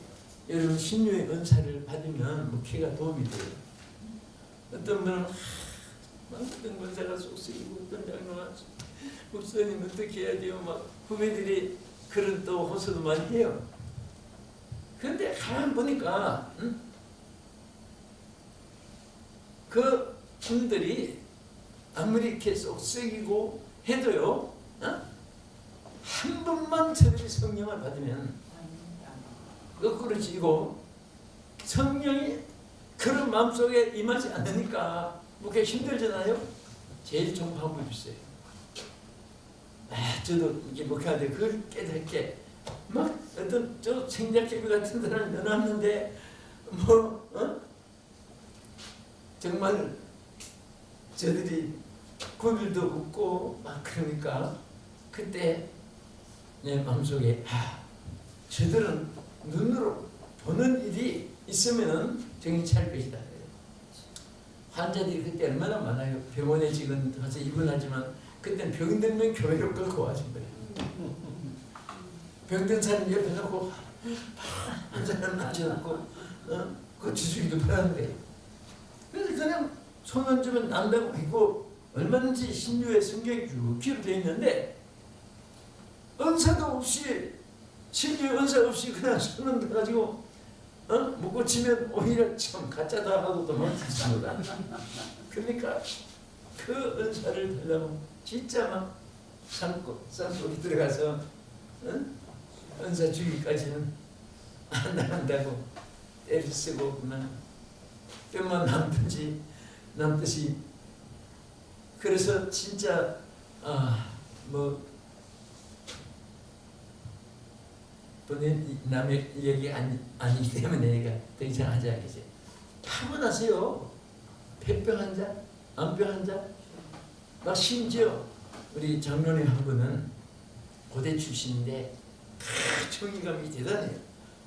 여러분 신유의 은사를 받으면 목회가 도움이 돼요. 어떤 분은 어떤 권사가 속쓰이고 어떤 장로가 목사님 어떻게 해야 돼요? 막 후배들이 그런 또 호소도 많이 해요. 그런데 가만 보니까 그 분들이 아무리 이렇게 속썩이고 해도요, 한 번만 저들이 성령을 받으면 거꾸로 지고 성령이 그런 마음속에 임하지 않으니까 목회 힘들잖아요. 제일 좋은 방법이 있어요. 저도 이게 목회하는데 그걸 깨닫게 막 어떤 저 생작개비 같은 사람을 넣어놨는데 정말 저들이 고bil도 없고 막 그러니까 그때 내 마음속에 저들은 눈으로 보는 일이 있으면 정신 차릴 것이다. 환자들이 그때 얼마나 많아요. 병원에 지금 가서 입원하지만 그때는 병들면 교회로 끌고 와준 거예요. 병든 사람 옆에 놓고 한 사람 앉혀놓고 고치주기도 편한 거예요. 그래서 그냥 손 얹으면 난다고 믿고 얼마든지 신유의 성경이 쭉 기록되어 있는데 은사도 없이 신유의 은사 없이 그냥 손 얹어가지고 못 고치면 오히려 참 가짜다 하고 도망쳤습니다. 그러니까 그 은사를 달라고 진짜 막 산속에 들어가서 은사 주기까지는 안 나간다고 때를 쓰고 그만 뼈만 남듯이 그래서 진짜 본인 남의 얘기 아니기 때문에 내가 더 이상 하지 않겠어요. 타고나세요. 폐병 환자, 암병 환자, 막 심지어 우리 장로님 한 분은 고대 출신인데 정의감이 대단해요.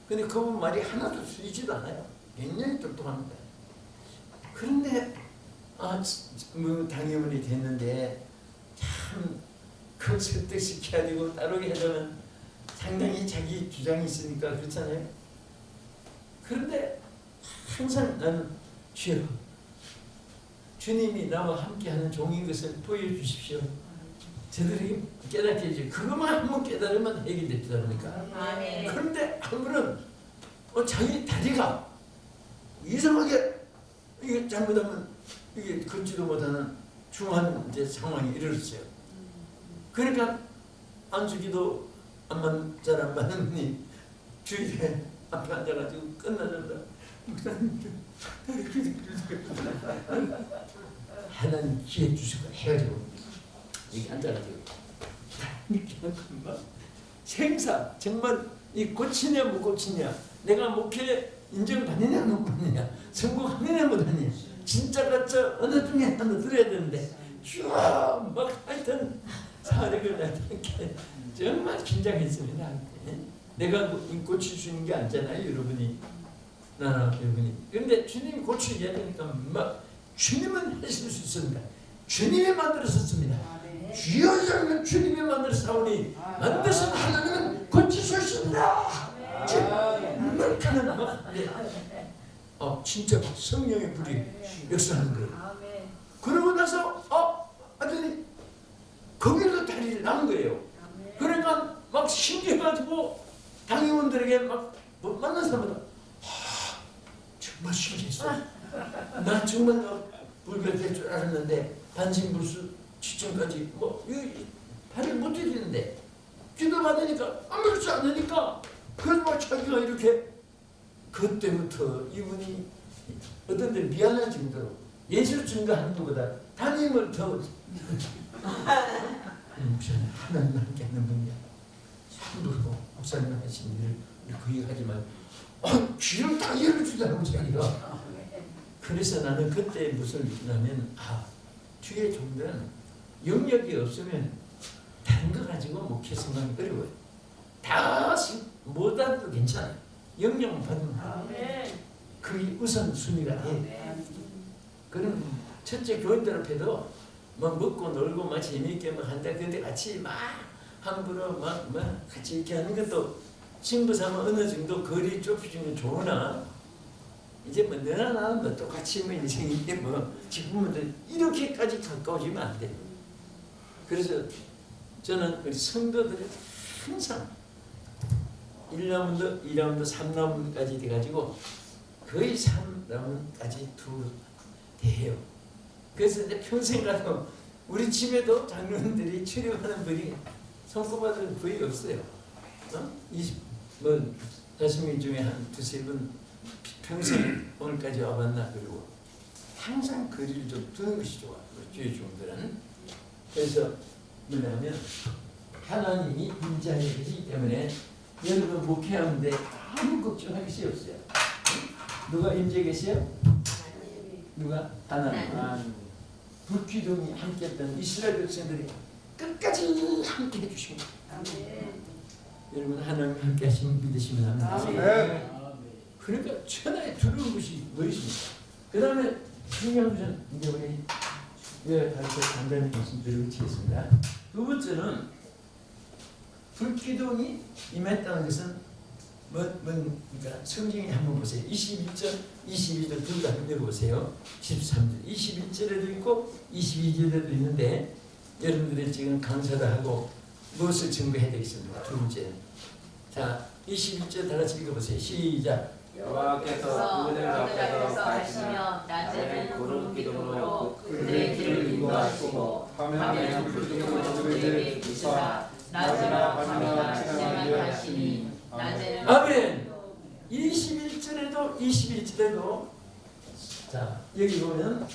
근데 그분 말이 하나도 틀리지도 않아요. 굉장히 똑똑합니다. 그런데 당의원이 됐는데 참 그걸 설득시켜야 되고 따르게 하려면 상당히 자기 주장이 있으니까 그렇잖아요. 그런데 항상 나는 주여 주님이 나와 함께하는 종인 것을 보여주십시오. 저들에게 깨닫게 해주세요. 그것만 한번 깨달으면 해결됐다 그러니까. 그런데 한 분은 자기 다리가 이상하게 이게 잘못하면 이게 걷지도 못하는 중한 이제 상황이 이르렀어요. 그러니까 안수기도 잘 안 받는 분이 주위에 앞에 앉아가지고 끝나자마자 하나님 기회 주시고 해가지고 여기 앉아가지고 생사 정말 이 고치냐 못 고치냐, 내가 목회 인정받느냐 못 받느냐, 성공하느냐 못 하느냐, 진짜 가짜 어느 중에 하나 들어야 되는데 막 하여튼 사력을 나타내게 정말 긴장했습니다. 내가 고칠 수 있는 게 아니잖아요, 여러분이. 나나 여러분이. 그런데 주님이 고치게 되니까 막 주님은 하실 수 있습니다. 주님이 만들었습니다. 주여 장면 주님이 만들었사오니 만드신 하나님은 고칠 수 있습니다. 정말 막 진짜 성령의 불이 역사하는 거예요. 그러고 나서 아들이 거기로 다리를 나온 거예요. 그러니까 막 신기해가지고 당의원들에게 막 만난 사람마다 정말 신기했어. 나 정말 불교될 줄 알았는데 반신불수 지점까지 발을 못 들이는데 기도 받으니까 아무렇지 않으니까 그래서 막 자기가 이렇게 그때부터 이분이 어떤 데 미안한 정도로 예술 증거하는 것보다 담임을 더 목사님 하나님 함께 하는 분이야. 참으로 목사님 하신 일을 그 얘기하지 말고 귀를 다 열어주더라고 자기가. 그래서 나는 그때 무슨 느끼냐면 뒤에 종들은 영역이 없으면 다른 거 가지고 목회 성공이 어려워요. 다 못하도 괜찮아요. 영역만 받으면 그게 우선순위가 돼. 그럼 첫째 교인들 앞에도 막 먹고 놀고 막 재미있게 막 한다. 근데 같이 막 함부로 막 같이 이렇게 하는 것도 신부삼아 어느 정도 거리 좁히면 좋으나 이제 뭐 너나 나나 뭐 똑같이 뭐 인생인데 뭐 지금은 이렇게까지 가까워지면 안 돼. 그래서 저는 우리 성도들이 항상 1라운드, 2라운드, 3라운드까지 돼가지고 거의 3라운드까지 대해요. 그래서 이제 평생 가도 우리 집에도 장로님들이 출입하는 분이 손꼽아도 거의 없어요. 40명 중에 한 두세 분 평생 오늘까지 와봤나. 그리고 항상 거리를 좀 두는 것이 좋아. 주의 종들은. 그래서 뭐냐면 하나님이 임재하는 것이기 때문에 여러분 목회하는데 아무 걱정할 것이 없어요. 누가 임재 계세요? 누가? 하나님. 불기둥이 함께했던 이스라엘 백성들이 끝까지 함께 해주신 거예요. 여러분 하나님 함께 하시면 믿으시면 합니다. 그러니까 천하에 두려운 것이 무엇입니까? 그 다음에 중요한 것은 이제 우리 다시 간단히 말씀드리고 치겠습니다. 두 번째는 불기둥이 임했다는 것은 그러니까 성경에 한번 보세요. 21절, 22절 둘 다 읽어보세요. 13절, 21절에도 있고 22절에도 있는데 여러분들이 지금 강사를 하고 무엇을 증거해야 되겠습니까? 두 번째. 자, 21절 다 같이 읽어보세요. 시작. 여호와께서 그들 앞에서 가시며 낮에는 구름 기둥으로 그들의 길을 인도하시고 밤에는 불기둥으로 그들에게 비추사 낮이나 밤이나 지나가게 하시니 낮에는 아멘. 21절에도 21절에도 자 여기 보면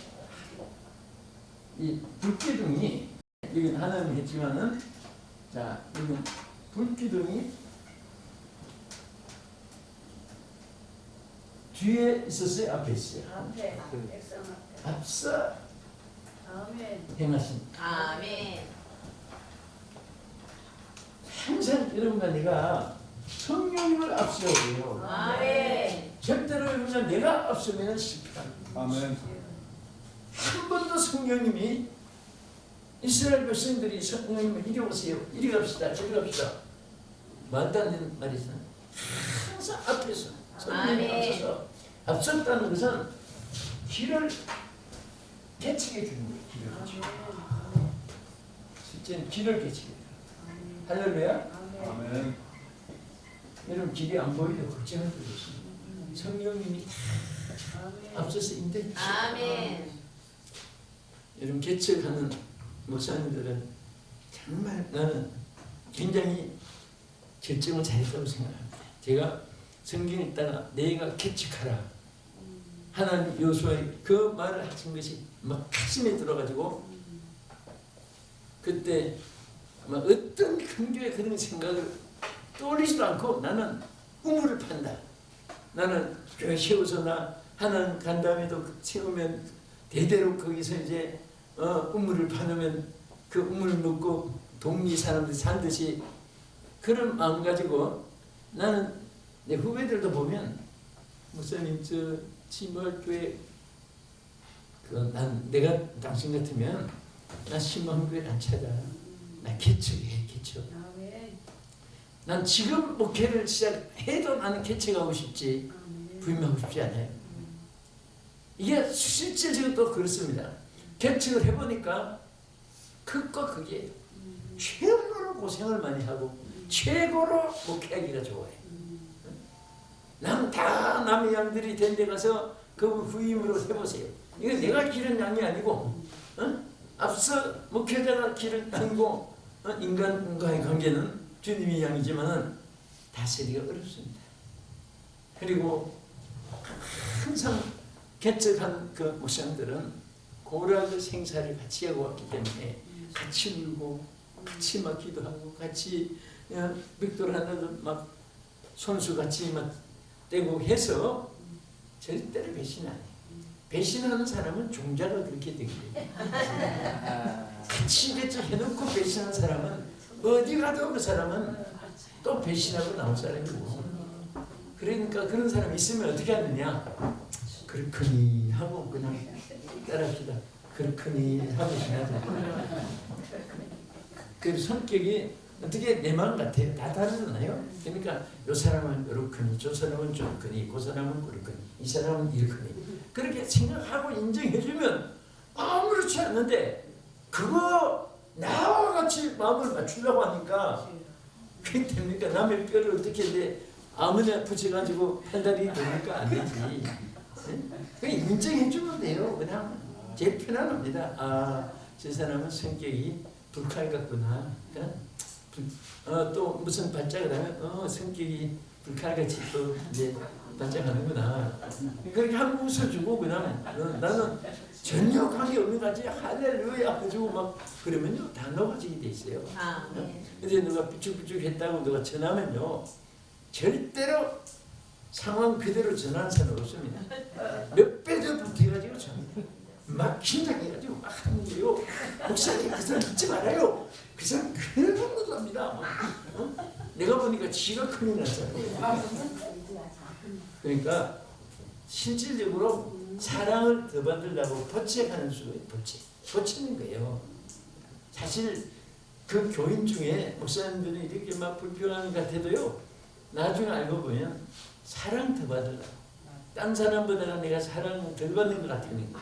이 불기둥이 여기 하나님 했지만은 자 여기 불기둥이 뒤에 있었어요? 앞에 있어요? 앞에. 앞서 아멘. 행하신. 아멘. 항상 여러분과 내가 성령님을 앞세워야 돼요. 아멘. 절대로 여러분과 내가 앞서면 실패합니다. 아멘. 한 번도 성령님이 이스라엘 백성들이 성령님을 이리 오세요. 이리 갑시다. 저리 갑시다. 말도 안 되는 말이잖아요. 항상 앞에서 성령님이 앞서서 앞섰다는 것은 길을 개척해 주는 거예요. 길을 개척. 실제는 길을 개척해 줘요. 할렐루야. 아멘. 여러분 길이 안 보이도 걱정할 필요 없습니다. 성령님이 앞서서 인도해 주세요. 아멘. 여러분 개척하는 목사님들은 정말 나는 굉장히 결정을 잘했다고 생각합니다. 제가 성경 읽다가 내가 개척하라 하나님 여호수아의 그 말을 하신 것이 막 가슴에 들어가지고 그때 막 어떤 근교에 그런 생각을 떠올리지도 않고 나는 우물을 판다. 나는 교회 세워서나 하나님 간 다음에도 세우면 대대로 거기서 이제 우물을 파놓으면 그 우물 먹고 동리 사람들이 산 듯이 그런 마음 가지고 나는 내 후배들도 보면 목사님 저 지마교회 난 내가 당신 같으면 나 신망교회 안 찾아. 나 개척해 개척. 아멘. 난 지금 목회를 시작해도 나는 개척하고 싶지 부임하고 싶지 않아요. 이게 실질적으로 또 그렇습니다. 개척을 해보니까 극과 극이에요. 최고로 고생을 많이 하고 최고로 목회하기가 좋아요. 남 남의 양들이 된 데 가서 그 후임으로 해보세요. 이거 내가 기른 양이 아니고 앞서 목회자가 기른 양이고 인간과의 관계는 주님이 양이지만 다스리기가 어렵습니다. 그리고 항상 개척한 그 목사님들은 고라그 생사를 같이 하고 왔기 때문에 같이 울고 같이 막 기도하고 같이 벽돌하는 막 손수같이 막 떼고 해서 절대로 배신 안 해요. 배신하는 사람은 종자가 그렇게 되게 돼요. 같이 이렇게 해놓고 배신하는 사람은 어디 가도 그 사람은 또 배신하고 나올 사람이고, 그러니까 그런 사람이 있으면 어떻게 하느냐, 그렇거니 하고 그냥 따라합시다. 그렇거니 하고 지나죠. 그 성격이 어떻게 내 마음 같아요. 다 다르잖아요. 그러니까 이 사람은 이렇거니, 저 사람은 저렇거니, 그 사람은 그렇거니, 이 사람은 이렇거니, 그렇게 생각하고 인정해주면 아무렇지 않는데, 그거 나와 같이 마음을 맞추려고 하니까 그게 됩니까? 남의 뼈를 어떻게 내 아무나 붙여가지고 한 달이 되니까 안 되지. 그냥 인정해주면 돼요. 그냥 제일 편안합니다. 아, 저 사람은 성격이 불칼 같구나. 또 무슨 반짝을 하면 성격이 불칼같이 또 이제 반짝하는구나. 그렇게 한번 웃어주고 그냥 나는 전혀 관계 없는 같이 할렐루야 해주고 막 그러면요 다 녹아지게 돼 있어요. 근데 누가 삐죽삐죽 했다고 누가 전하면요 절대로 상황 그대로 전하는 사람은 없습니다. 몇 배 더 붙여가지고 전합니다. 막 긴장해가지고 막 하는 거예요. 목사님 그 사람 믿지 말아요. 그 사람 그런 것도 합니다. 내가 보니까 지가 큰일 났어요. 그러니까 실질적으로 사랑을 더 받으려고 보채하는 수가 보채는 거예요. 사실 그 교인 중에 목사님들이 이렇게 막 불평하는 것 같아도요, 나중에 알고 보면 사랑 더 받으려고, 딴 사람보다 내가 사랑 덜 받는 것 같으니까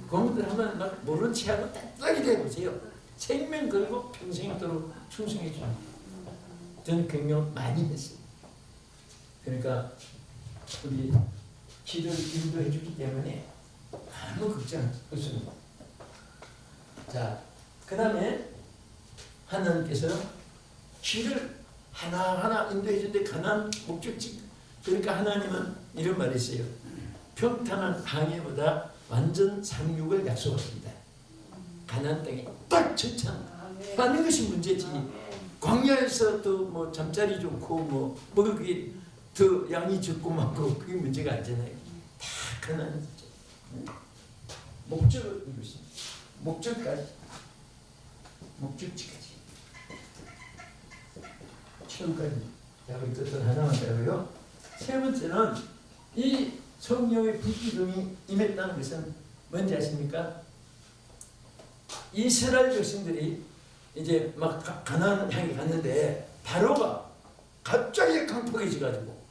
그분들 한번 막 모른 체하고 딱딱이 돼보세요. 생명 걸고 평생도록 충성해 줍니다. 저는 경력 많이 했어요. 그러니까 우리 길을 인도해 주기 때문에 아무 걱정 없습니다. 자, 그 다음에 하나님께서 길을 하나하나 인도해 주는데 가난 목적지, 그러니까 하나님은 이런 말이 있어요. 평탄한 항해보다 완전 상륙을 약속했습니다. 가나안 땅에 딱 정착하는 것이 문제지. 광야에서 또 뭐 잠자리 좋고 뭐 그게 더 양이 적고 많고 그게 문제가 아니잖아요. 다 가나안 목적을 이루십니다. 목적지까지 처음까지. 자, 우리 끝을 하나만 따고요. 세 번째는 이 성령의 불기둥이 임했다는 것은 뭔지 아십니까? 이스라엘 백성들이 이제 막 가나안 향해 갔는데 바로가 갑자기 강팍해져가지고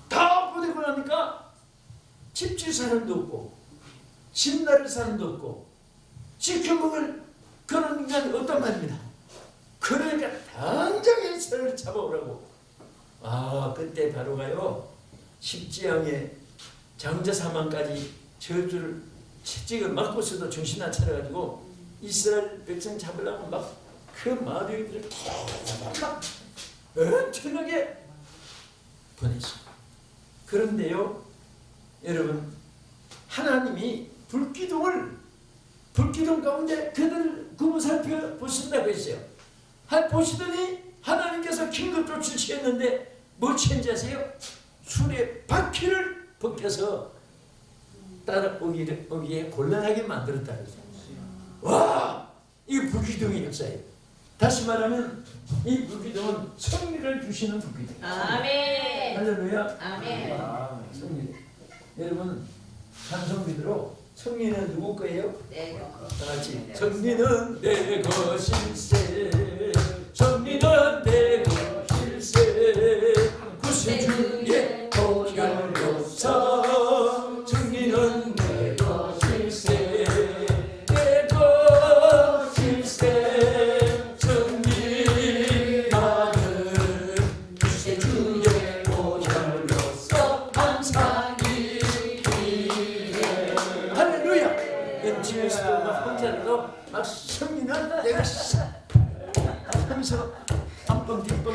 다 보내고 나니까 집 질 사람도 없고 집 나를 사람도 없고 지켜먹을 그런 인간이 없단 말입니다. 그러니까 당장 이스라엘을 잡아오라고. 아, 그때 바로가요 십지왕의 장자 사망까지 저주를 채찍을 맞고서도 정신 안 차려가지고 이스라엘 백성 잡으려고 막 그 마병들을 막 엄청나게 보냈어요. 그런데요, 여러분, 하나님이 불기둥 가운데 그들을 구분 살펴보신다고 했어요. 보시더니 하나님께서 긴급조치를 취했는데 뭘 취한지 아세요? 술의 바퀴를 벗겨서 따라오기에 곤란하게 만들었다고 했어요. 와! 이 불기둥의 역사예요. 다시 말하면 이 불기둥은 승리를 주시는 불기둥. 아멘. 할렐루야. 아멘. 승리. 여러분 찬송 믿으러 승리는 누구 거예요? 네. 다 같이 승리는 내 것일세. 승리는 내 것일세. 구세주의 보혈로서 승리는 내 것일세. 내 것일세. 승리 나는 구세주의 보혈로서 감사히 기해. 할렐루야. MT에서도 막 혼자라도 막 승리는 내가 하면서 한번 뒷번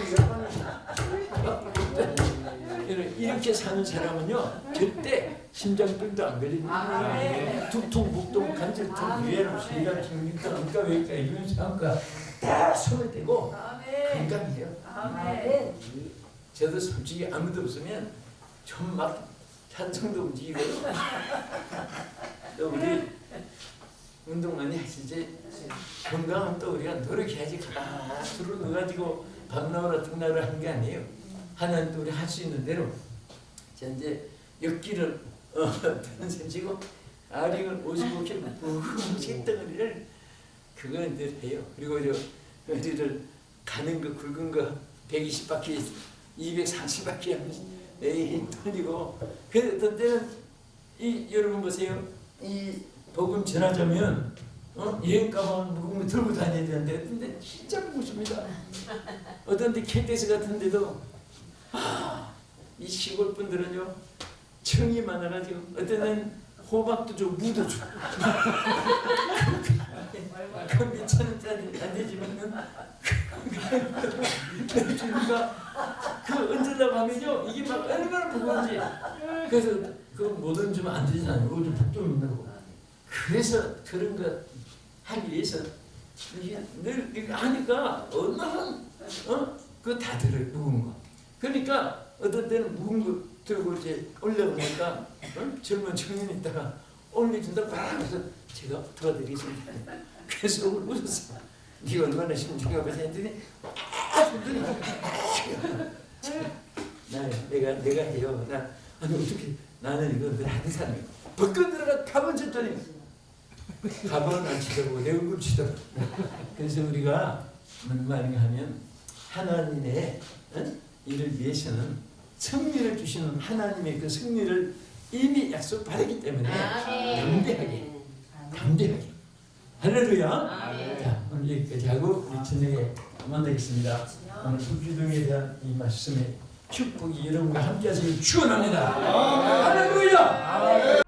이렇게 사는 사람은요 절대 심장병도 안 걸립니다. 두통, 복통, 관절통, 위해로 신장, 정신과, 안과, 외과, 이윤상과 다 손을 대고 건강해요. 저도 솔직히 아무도 없으면 좀 막 찬성도 움직이고 또 우리 운동 많이 하시지 건강은 또 우리가 노력해야지 가만히 넣어가지고 밤나오라 등나오라 하는 게 아니에요. 하나님도 우리 할 수 있는 대로 자 이제 역기를 드는 셈치고 아링을 55kg 무식 덩어리를 그거 늘 해요. 그리고 우리를 가는 거 굵은 거 120바퀴 240바퀴 하면서 에이 돌리고 그 어떤 때는 여러분 보세요. 이 복음 전하자면 여행 가방 무거운 거 들고 다녀야 되는데 근데 진짜 무겁습니다. 어떤 데 KTX 같은 데도 이 시골 분들은요 청이 많아가지고 어떤 데는 호박도 줘 무도 줘. 그 몇천원짜리 안 되지만은 주니까 그 얹으려고 하면요 이게 막 얼마나 무거운지 그래서 그 못 얹으면 안 되잖아요. 이거 좀 북도 있는 거. 그래서 그런 거 하기 위해서 이게 늘 이렇게 하니까 얼마나 그거 다 들어요 무거운 거. 그러니까 어떤 때는 무거운 거 들고 이제 올려보니까 젊은 청년이 있다가 올려준다고 하면서 제가 도와드리겠습니다. 그래서 웃었어. 네가 얼마나 심중하고 했더니 내가 해요. 아니 어떻게 나는 이거 늘 하는 사람이야. 벗겨 들어가 가방 쳤더니 가방은 안 치더라고 내 얼굴 치더라고. 그래서 우리가 무슨 말인가 하면 하나님의 일을 위해서는 승리를 주시는 하나님의 그 승리를 이미 약속받았기 때문에 담대하게 할렐루야. 자 오늘 여기까지 하고 우리 저녁에 만나겠습니다. 오늘 불기둥에 대한 이 말씀의 축복이 여러분과 함께 하시길 축원합니다. 할렐루야.